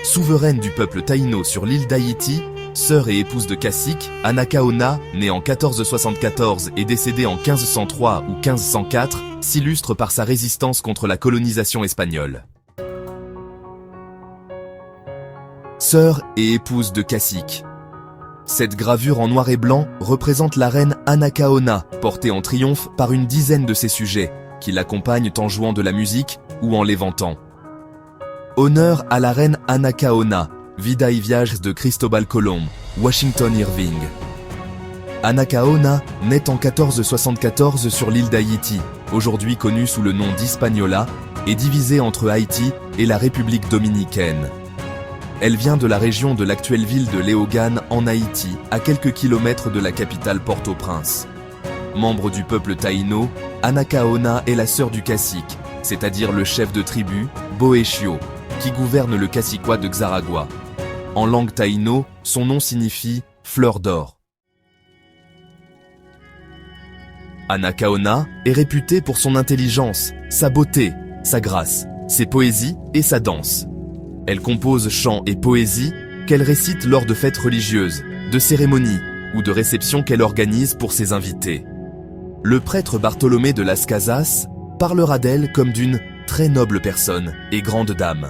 Souveraine du peuple taïno sur l'île d'Haïti, sœur et épouse de cacique, Anacaona, née en 1474 et décédée en 1503 ou 1504, s'illustre par sa résistance contre la colonisation espagnole. Sœur et épouse de cacique. Cette gravure en noir et blanc représente la reine Anacaona, portée en triomphe par une dizaine de ses sujets, qui l'accompagnent en jouant de la musique ou en l'éventant. Honneur à la reine Anacaona, vida y viajes de Cristobal Colón, Washington Irving. Anacaona naît en 1474 sur l'île d'Haïti, aujourd'hui connue sous le nom d'Hispaniola, et divisée entre Haïti et la République dominicaine. Elle vient de la région de l'actuelle ville de Léogâne en Haïti, à quelques kilomètres de la capitale Port-au-Prince. Membre du peuple taïno, Anacaona est la sœur du cacique, c'est-à-dire le chef de tribu, Boéchio, qui gouverne le caciquat de Xaragua. En langue taïno, son nom signifie « fleur d'or ». Anacaona est réputée pour son intelligence, sa beauté, sa grâce, ses poésies et sa danse. Elle compose chants et poésies qu'elle récite lors de fêtes religieuses, de cérémonies ou de réceptions qu'elle organise pour ses invités. Le prêtre Bartolomé de Las Casas parlera d'elle comme d'une très noble personne et grande dame.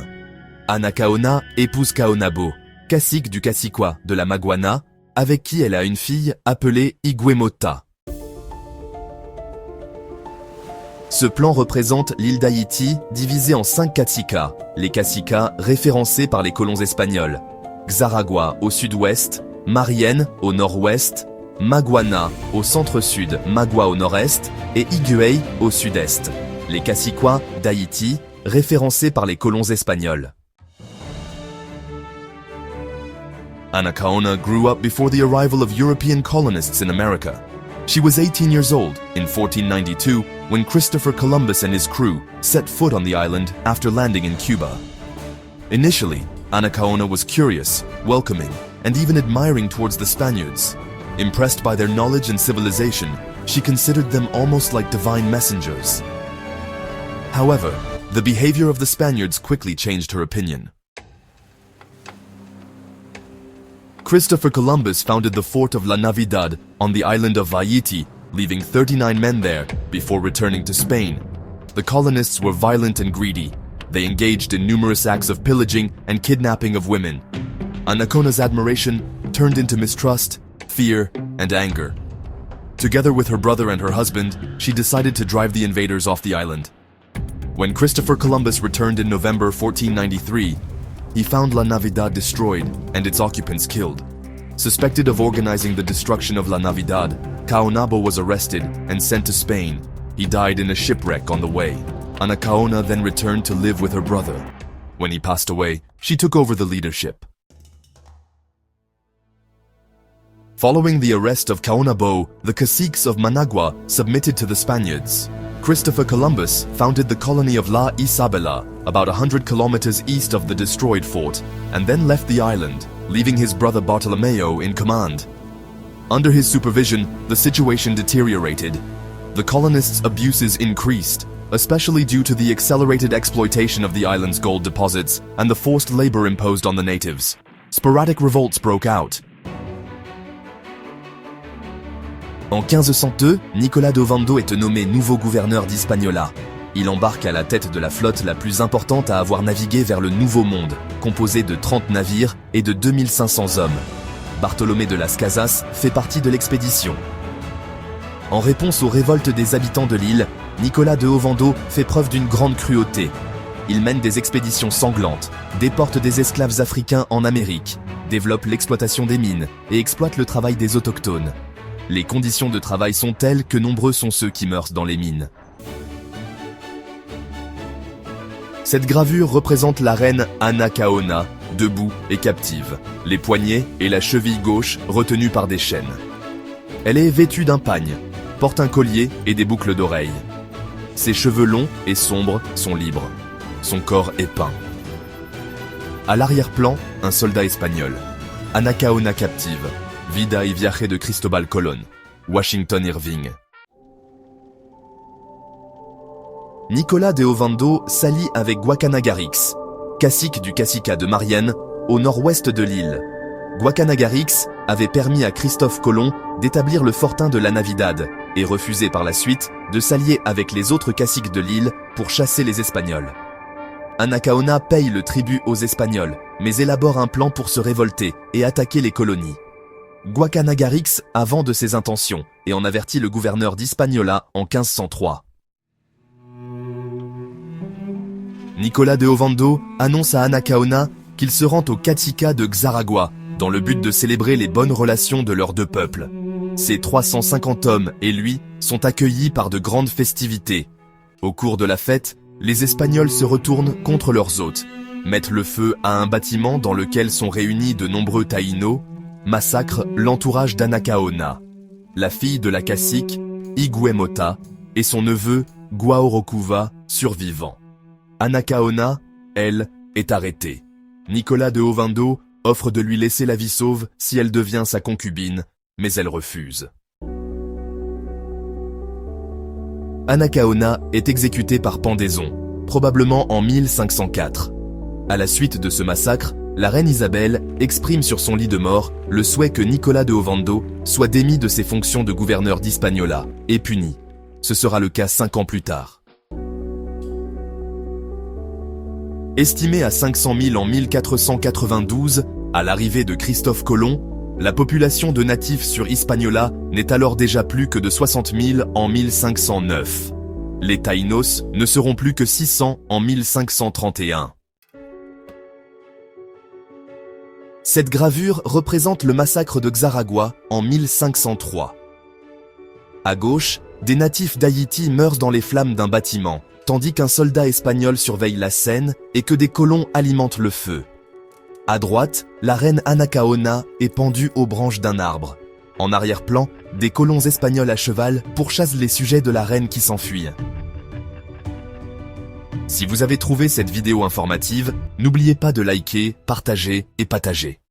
Anacaona épouse Caonabo, cacique du caciquat de la Maguana, avec qui elle a une fille appelée Iguemota. Ce plan représente l'île d'Haïti divisée en 5 cacicas, les cacicas référencés par les colons espagnols. Xaragua au sud-ouest, Marienne au nord-ouest, Maguana au centre-sud, Magua au nord-est et Higuey au sud-est. Les caciquas d'Haïti référencés par les colons espagnols. Anacaona grew up before the arrival of European colonists in America. She was 18 years old in 1492 when Christopher Columbus and his crew set foot on the island after landing in Cuba. Initially, Anacaona was curious, welcoming, and even admiring towards the Spaniards. Impressed by their knowledge and civilization, she considered them almost like divine messengers. However, the behavior of the Spaniards quickly changed her opinion. Christopher Columbus founded the fort of La Navidad on the island of Haiti, leaving 39 men there before returning to Spain. The colonists were violent and greedy. They engaged in numerous acts of pillaging and kidnapping of women. Anacaona's admiration turned into mistrust, fear, and anger. Together with her brother and her husband, she decided to drive the invaders off the island. When Christopher Columbus returned in November 1493, he found La Navidad destroyed and its occupants killed. Suspected of organizing the destruction of La Navidad, Caonabo was arrested and sent to Spain. He died in a shipwreck on the way. Anacaona then returned to live with her brother. When he passed away, she took over the leadership. Following the arrest of Caonabo, the caciques of Managua submitted to the Spaniards. Christopher Columbus founded the colony of La Isabela, about 100 kilometers east of the destroyed fort, and then left the island, leaving his brother Bartolomeo in command. Under his supervision, the situation deteriorated. The colonists' abuses increased, especially due to the accelerated exploitation of the island's gold deposits and the forced labor imposed on the natives. Sporadic revolts broke out. En 1502, Nicolas d'Ovando est nommé nouveau gouverneur d'Hispaniola. Il embarque à la tête de la flotte la plus importante à avoir navigué vers le Nouveau Monde, composée de 30 navires et de 2500 hommes. Bartolomé de Las Casas fait partie de l'expédition. En réponse aux révoltes des habitants de l'île, Nicolas de Ovando fait preuve d'une grande cruauté. Il mène des expéditions sanglantes, déporte des esclaves africains en Amérique, développe l'exploitation des mines et exploite le travail des autochtones. Les conditions de travail sont telles que nombreux sont ceux qui meurent dans les mines. Cette gravure représente la reine Anacaona, debout et captive, les poignets et la cheville gauche retenus par des chaînes. Elle est vêtue d'un pagne, porte un collier et des boucles d'oreilles. Ses cheveux longs et sombres sont libres. Son corps est peint. À l'arrière-plan, un soldat espagnol. Anacaona captive. Vida y viaje de Cristobal Colón, Washington Irving. Nicolas de Ovando s'allie avec Guacanagarix. cacique du Caciquat de Marienne, au nord-ouest de l'île. Guacanagarix avait permis à Christophe Colomb d'établir le fortin de la Navidad et refusé par la suite de s'allier avec les autres caciques de l'île pour chasser les Espagnols. Anacaona paye le tribut aux Espagnols, mais élabore un plan pour se révolter et attaquer les colonies. Guacanagarix a vent de ses intentions et en avertit le gouverneur d'Hispaniola en 1503. Nicolas de Ovando annonce à Anacaona qu'il se rend au Caciquat de Xaragua dans le but de célébrer les bonnes relations de leurs deux peuples. Ces 350 hommes et lui sont accueillis par de grandes festivités. Au cours de la fête, les Espagnols se retournent contre leurs hôtes, mettent le feu à un bâtiment dans lequel sont réunis de nombreux taïnos, massacrent l'entourage d'Anacaona, la fille de la cacique, Iguemota, et son neveu, Guaorocuva, survivant. Anacaona, elle, est arrêtée. Nicolas de Ovando offre de lui laisser la vie sauve si elle devient sa concubine, mais elle refuse. Anacaona est exécutée par pendaison, probablement en 1504. À la suite de ce massacre, la reine Isabelle exprime sur son lit de mort le souhait que Nicolas de Ovando soit démis de ses fonctions de gouverneur d'Hispaniola et puni. Ce sera le cas 5 ans plus tard. Estimé à 500 000 en 1492, à l'arrivée de Christophe Colomb, la population de natifs sur Hispaniola n'est alors déjà plus que de 60 000 en 1509. Les Taïnos ne seront plus que 600 en 1531. Cette gravure représente le massacre de Xaragua en 1503. À gauche, des natifs d'Haïti meurent dans les flammes d'un bâtiment, tandis qu'un soldat espagnol surveille la scène et que des colons alimentent le feu. À droite, la reine Anacaona est pendue aux branches d'un arbre. En arrière-plan, des colons espagnols à cheval pourchassent les sujets de la reine qui s'enfuient. Si vous avez trouvé cette vidéo informative, n'oubliez pas de liker, partager et partager.